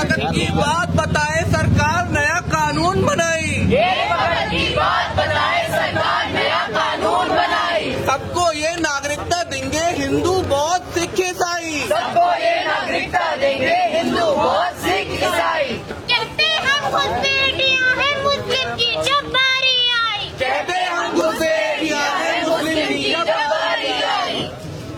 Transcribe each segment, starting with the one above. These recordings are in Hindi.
वक्त की बात बताए सरकार नया कानून बनाई। एक वक्त की बात बताए सरकार नया कानून बनाई। सबको ये नागरिकता देंगे हिंदू बौद्ध सिख ईसाई। सबको ये नागरिकता देंगे हिंदू बौद्ध सिख ईसाई। कहते हम घुसपैठिया है मुस्लिम की जब बारी आई। कहते हम घुसपैठिया है मुस्लिम की जब बारी आई।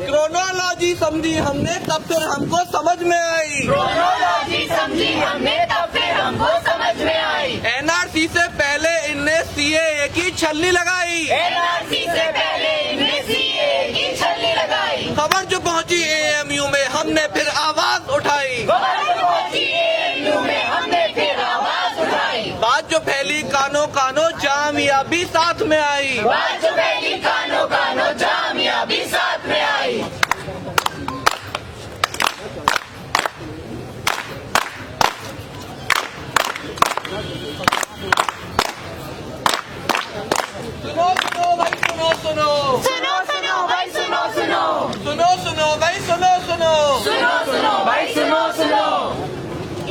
क्रोनोलॉजी समझी हमने तब फिर हमको समझ में आई। क्रोनोलॉजी समझी हमने तब फिर हमको समझ में आई। एनआरसी से पहले इनने सीएए की छलनी लगाई। एनआरसी से पहले इन्हें सीएए की छलनी लगाई। खबर जो पहुंची एएमयू में हमने फिर आवाज उठाई। खबर जो पहुंची एएमयू में हमने फिर आवाज उठाई। बात जो फैली कानो कानो जामियाबी साथ में आई। बात जो फैली कानो कानो जामियाबी साथ में आई। सुनो सुनो भाई सुनो सुनो सुनो सुनो भाई सुनो सुनो सुनो सुनो भाई सुनो सुनो सुनो सुनो भाई सुनो सुनो।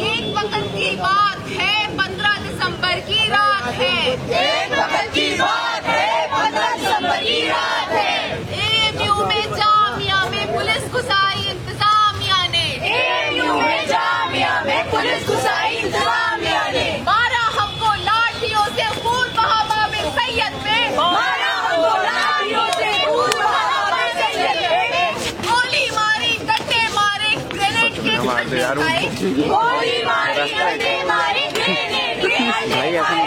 एक वक्त की बात है 15 दिसंबर की रात है। एक वक्त की बात है 15 दिसंबर की रात है। एएमयू में जामिया में पुलिस घुसाई इंतजामिया ने। एएमयू में जामिया में पुलिस घुसाई इंतजामिया ने। मारा हमको लाठियों से खून बहा बाबे सैयद में। मारा हमको लाठियों से खून बहा बाबे सैयद में। गोली मारी डंडे मारे ग्रेनेड के फंदे खाए। गोली मारी डंडे मारे ग्रेनेड के फंदे खाए।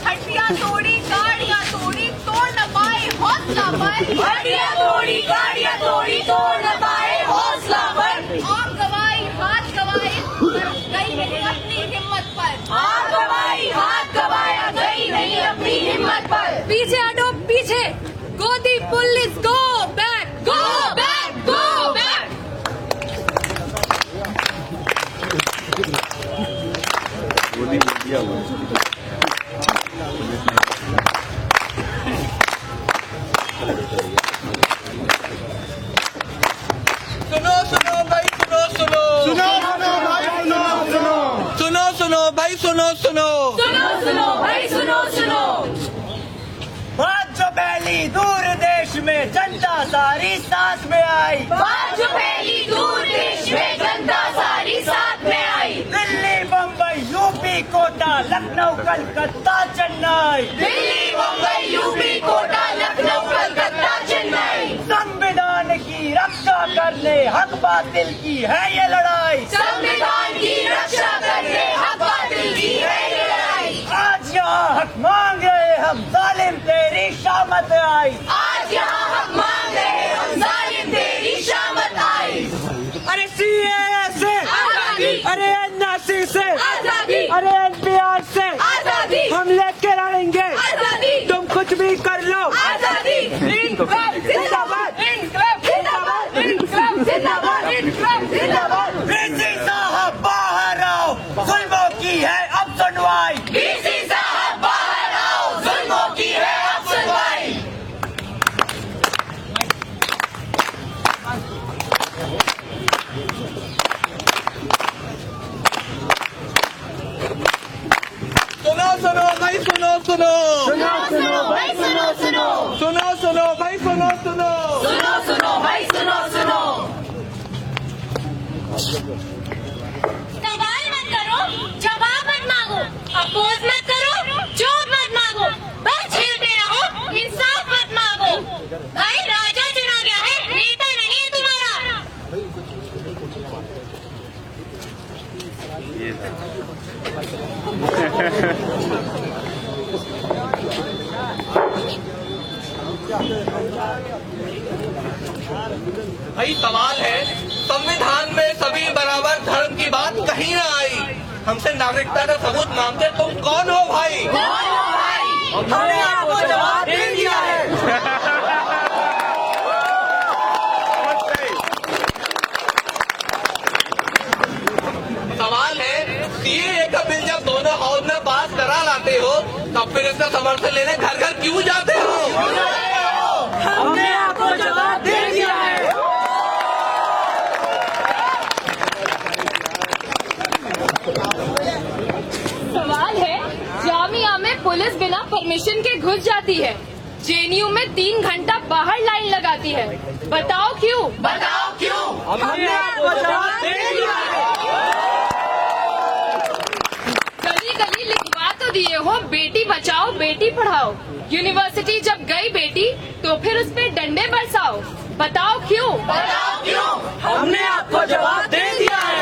हड्डियां तोड़ी गाड़ियां तोड़ी तोड़ न पाए हौसला पर। हड्डियां तोड़ी गाड़ियां तोड़ी तोड़ न पाए हौसला पर। आग गवाई हाथ गवाए गई नहीं अपनी हिम्मत पर। आग गवाई हाथ गवाया गई नहीं अपनी हिम्मत पर। पीछे हटो पीछे गोदी police go back go back go back. सुनो सुनो भाई सुनो सुनो सुनो सुनो भाई सुनो सुनो सुनो सुनो भाई सुनो सुनो सुनो सुनो भाई सुनो सुनो। बात जो पहली दूर देश में जनता सारी साथ में आई। बात जो पहली दूर देश में जनता सारी साथ में आई। दिल्ली बम्बई यूपी कोटा लखनऊ कलकत्ता चेन्नई। दिल्ली मुंबई यूपी कोटा लखनऊ कलकत्ता चेन्नई। संविधान की रक्षा करने हक बातिल की है ये लड़ाई। संविधान की रक्षा करने हक बातिल की है ये लड़ाई। आज यहाँ हक मांग रहे हम जालिम तेरी शामत आई। आज यहाँ हम मांग रहे हम जालिम तेरी शामत आई। अरे सीएए से आजादी। अरे एनआरसी से आजादी। अरे एनपीआर से आजादी। हम लेके लड़ेंगे। आजादी। तुम कुछ भी कर लो। आजादी। इनकलाब जिंदाबाद। इनकलाब जिंदाबाद। इनकलाब जिंदाबाद। इनकलाब जिंदाबाद। डीसी साहब बाहर आओ जुल्मों की है अब सुनवाई। डीसी साहब बाहर आओ जुल्मों की है अब सुनवाई। सुनो सुनो भाई सुनो सुनो सुनो सुनो भाई सुनो सुनो। सुनो सुनो भाई सुनो सुनो सुनो सुनो भाई सुनो सुनो। सवाल मत करो जवाब मत मांगो अपोज मत करो जॉब मत मांगो बस झेलते रहो इंसाफ मत मांगो। भाई राजा चुना गया है नेता नहीं है तुम्हारा। भाई सवाल है संविधान में सभी बराबर धर्म की बात कहीं ना आई। हमसे नागरिकता का सबूत मांगते तुम कौन हो भाई? कौन हो भाई? हमने आपको जवाब दे दिया है। सवाल है सीएए का बिल जब दोनों हाउस में पास करा लाते हो तब फिर इसका समर्थन लेने घर घर क्यों जाते हो? हमने आपको जवाब दे दिया है। परमिशन के घुस जाती है, जेएनयू में 3 घंटा बाहर लाइन लगाती है। बताओ क्यों? बताओ क्यों? हमने आपको जवाब दे दिया है। गली गली लिखवा तो दिए हो बेटी बचाओ बेटी पढ़ाओ। यूनिवर्सिटी जब गई बेटी तो फिर उस पे डंडे बरसाओ। बताओ क्यों? बताओ क्यों? हमने आपको जवाब दे दिया है।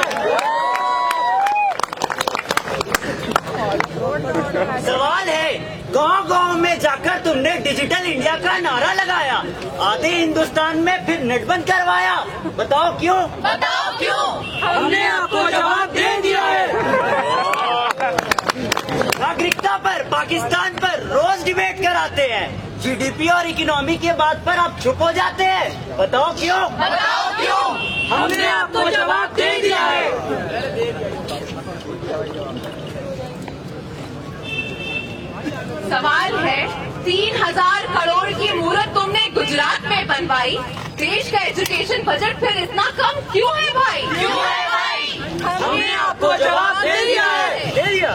सवाल है, गांव-गांव में जाकर तुमने डिजिटल इंडिया का नारा लगाया, आधे हिंदुस्तान में फिर नेट बंद करवाया। बताओ क्यों? बताओ क्यों? हमने आपको जवाब दे दिया है। नागरिकता पर, पाकिस्तान पर रोज डिबेट कराते हैं, जीडीपी और इकोनॉमी के बात पर आप चुप हो जाते हैं। बताओ क्यों? बताओ क्यों? हमने आपको जवाब दे दिया है। सवाल है, 3000 करोड़ की मूर्त तुमने गुजरात में बनवाई, देश का एजुकेशन बजट फिर इतना कम क्यों है भाई? क्यों है भाई? हमने आपको जवाब दे दिया है। दे दिया।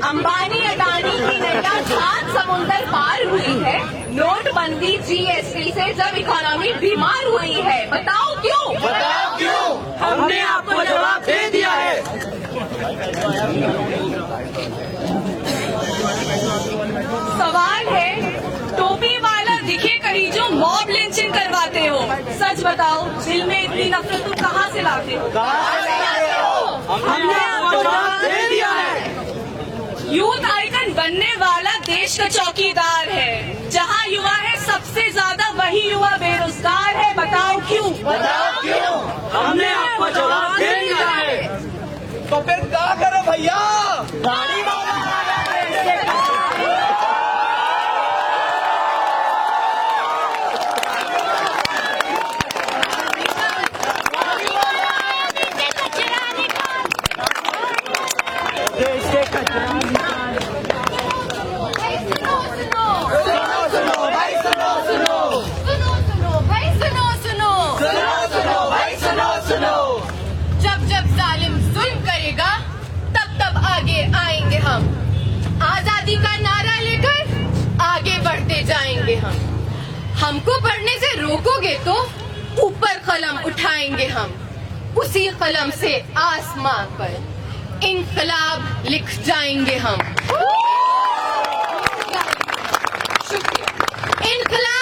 अंबानी अडानी की नैया सात समुंदर पार हुई है, नोटबंदी जीएसटी से जब इकोनॉमी बीमार हुई है। बताओ क्यों? बताओ क्यों? हमने आपको जवाब दे दिया है। सवाल है, टोपी वाला दिखे कहीं जो मॉब लिंचिंग करवाते हो, सच बताओ दिल में इतनी नफरत तुम कहाँ से लाते हो? हमने आपको जवाब दे दिया है। यूथ आइकन बनने वाला देश का चौकीदार है, जहाँ युवा है सबसे ज्यादा वही युवा बेरोजगार है। बताओ क्यों? बताओ क्यों? हमने आपको जवाब दे दिया है। तो फिर क्या करो भैया? गाड़ी वाला देश के कचरा भाई सुनो सुनो सुनो भाई, सुनो सुनो सुनो सुनो भाई सुनो सुनो सुनो सुनो भाई, सुनो सुनो। जब जब जालिम जुल्म करेगा तब तब आगे आएंगे हम, आजादी का नारा लेकर आगे बढ़ते जाएंगे हम। हमको पढ़ने से रोकोगे तो ऊपर कलम उठाएंगे हम, उसी कलम से आसमां पर इनकलाब लिख जाएंगे हम। शुक्रिया। इनकलाब